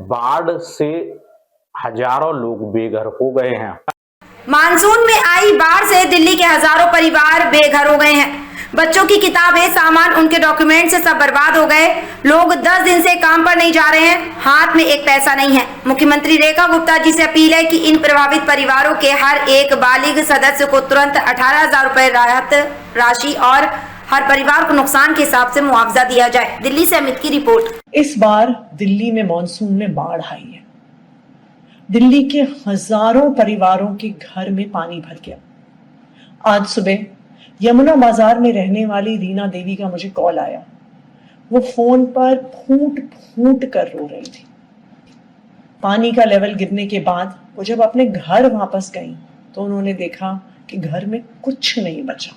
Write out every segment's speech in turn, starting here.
बाढ़ से हजारों लोग बेघर हो गए हैं। मानसून में आई बाढ़ से दिल्ली के हजारों परिवार बेघर हो गए हैं। बच्चों की किताबें, सामान, उनके डॉक्यूमेंट से सब बर्बाद हो गए। लोग 10 दिन से काम पर नहीं जा रहे हैं, हाथ में एक पैसा नहीं है। मुख्यमंत्री रेखा गुप्ता जी से अपील है कि इन प्रभावित परिवारों के हर एक बालिग सदस्य को तुरंत 18,000 रुपए राहत राशि और हर परिवार को नुकसान के हिसाब से मुआवजा दिया जाए। दिल्ली से अमित की रिपोर्ट। इस बार दिल्ली में मॉनसून में बाढ़ आई है। दिल्ली के हजारों परिवारों के घर में पानी भर गया। आज सुबह यमुना बाजार में रहने वाली रीना देवी का मुझे कॉल आया। वो फोन पर फूट फूट कर रो रही थी। पानी का लेवल गिरने के बाद वो जब अपने घर वापस गई तो उन्होंने देखा कि घर में कुछ नहीं बचा।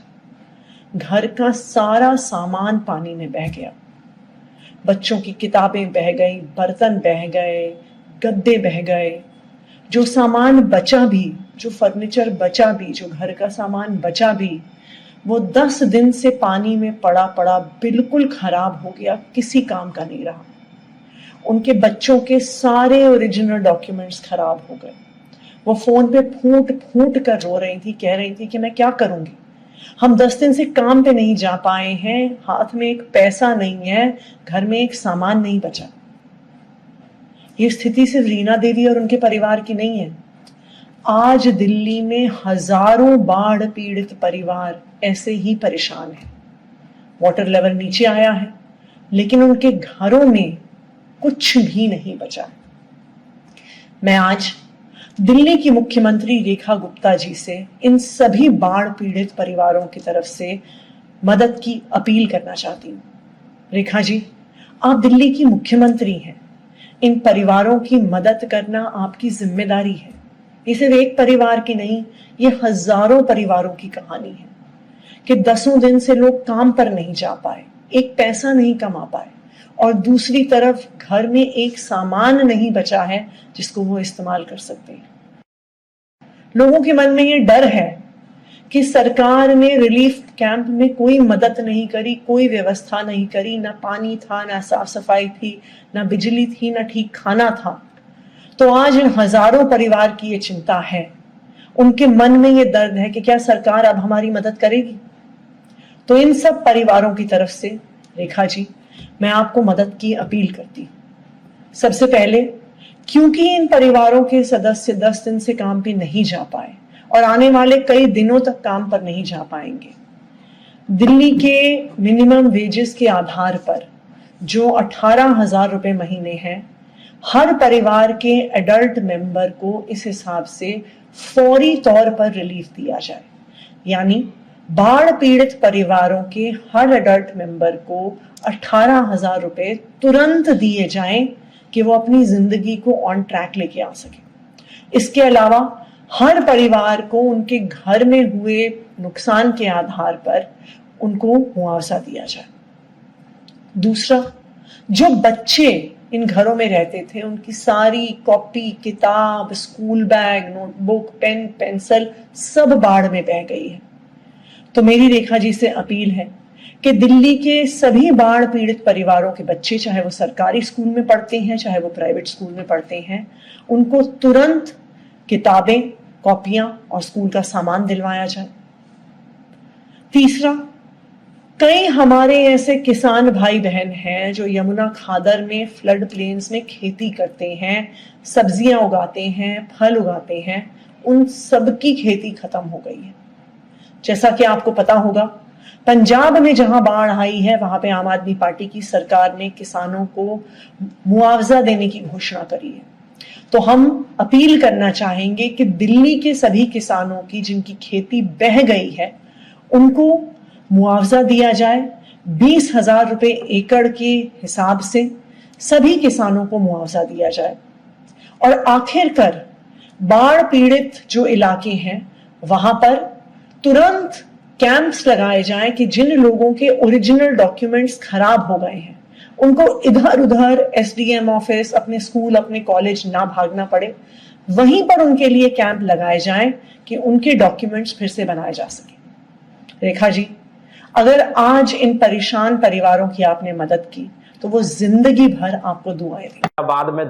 घर का सारा सामान पानी में बह गया। बच्चों की किताबें बह गई, बर्तन बह गए, गद्दे बह गए। जो सामान बचा भी, जो फर्नीचर बचा भी, जो घर का सामान बचा भी, वो 10 दिन से पानी में पड़ा पड़ा बिल्कुल खराब हो गया, किसी काम का नहीं रहा। उनके बच्चों के सारे ओरिजिनल डॉक्यूमेंट्स खराब हो गए। वो फोन पे फूट फूट कर रो रही थी, कह रही थी कि मैं क्या करूंगी, हम 10 दिन से काम पे नहीं जा पाए हैं, हाथ में एक पैसा नहीं है, घर में एक सामान नहीं बचा। ये स्थिति सिर्फ रीना देवी और उनके परिवार की नहीं है। आज दिल्ली में हजारों बाढ़ पीड़ित परिवार ऐसे ही परेशान हैं। वाटर लेवल नीचे आया है, लेकिन उनके घरों में कुछ भी नहीं बचा। मैं आज दिल्ली की मुख्यमंत्री रेखा गुप्ता जी से इन सभी बाढ़ पीड़ित परिवारों की तरफ से मदद की अपील करना चाहती हूँ। रेखा जी, आप दिल्ली की मुख्यमंत्री हैं। इन परिवारों की मदद करना आपकी जिम्मेदारी है। ये सिर्फ एक परिवार की नहीं, ये हजारों परिवारों की कहानी है कि 10 दिन से लोग काम पर नहीं जा पाए, एक पैसा नहीं कमा पाए, और दूसरी तरफ घर में एक सामान नहीं बचा है जिसको वो इस्तेमाल कर सकते हैं। लोगों के मन में ये डर है कि सरकार ने रिलीफ कैंप में कोई मदद नहीं करी, कोई व्यवस्था नहीं करी, ना पानी था, ना साफ सफाई थी, ना बिजली थी, ना ठीक खाना था। तो आज इन हजारों परिवार की ये चिंता है, उनके मन में ये दर्द है कि क्या सरकार अब हमारी मदद करेगी। तो इन सब परिवारों की तरफ से रेखा जी, मैं आपको मदद की अपील करती हूं। सबसे पहले, क्योंकि इन परिवारों के सदस्य 10 दिन से काम पे नहीं जा पाए और आने वाले कई दिनों तक काम पर नहीं जा पाएंगे, दिल्ली के मिनिमम वेजेस के आधार पर जो 18,000 रुपए महीने हैं, हर परिवार के एडल्ट मेंबर को इस हिसाब से फौरी तौर पर रिलीफ दिया जाए। यानी बाढ़ पीड़ित परिवारों के हर एडल्ट मेंबर को 18,000 रुपए तुरंत दिए जाएं कि वो अपनी जिंदगी को ऑन ट्रैक लेके आ सके। इसके अलावा हर परिवार को उनके घर में हुए नुकसान के आधार पर उनको मुआवजा दिया जाए। दूसरा, जो बच्चे इन घरों में रहते थे, उनकी सारी कॉपी, किताब, school bag, notebook, pen, pencil सब बाढ़ में बह गई है। तो मेरी रेखा जी से अपील है कि दिल्ली के सभी बाढ़ पीड़ित परिवारों के बच्चे, चाहे वो सरकारी स्कूल में पढ़ते हैं, चाहे वो प्राइवेट स्कूल में पढ़ते हैं, उनको तुरंत किताबें, कॉपियां और स्कूल का सामान दिलवाया जाए। तीसरा, कई हमारे ऐसे किसान भाई बहन हैं जो यमुना खादर में, फ्लड प्लेन्स में खेती करते हैं, सब्जियां उगाते हैं, फल उगाते हैं, उन सबकी खेती खत्म हो गई है। जैसा कि आपको पता होगा, पंजाब में जहां बाढ़ आई है, वहां पे आम आदमी पार्टी की सरकार ने किसानों को मुआवजा देने की घोषणा करी है। तो हम अपील करना चाहेंगे कि दिल्ली के सभी किसानों की जिनकी खेती बह गई है, उनको मुआवजा दिया जाए। 20,000 रुपए एकड़ के हिसाब से सभी किसानों को मुआवजा दिया जाए। और आखिरकार बाढ़ पीड़ित जो इलाके हैं, वहां पर तुरंत कैंप्स लगाए जाएं कि जिन लोगों के ओरिजिनल डॉक्यूमेंट्स खराब हो गए हैं, उनको इधर उधर एसडीएम ऑफिस, अपने स्कूल, अपने कॉलेज ना भागना पड़े। वहीं पर उनके लिए कैंप लगाए जाएं कि उनके डॉक्यूमेंट्स फिर से बनाए जा सके। रेखा जी, अगर आज इन परेशान परिवारों की आपने मदद की तो वो जिंदगी भर आपको दुआएं देंगे। बाद में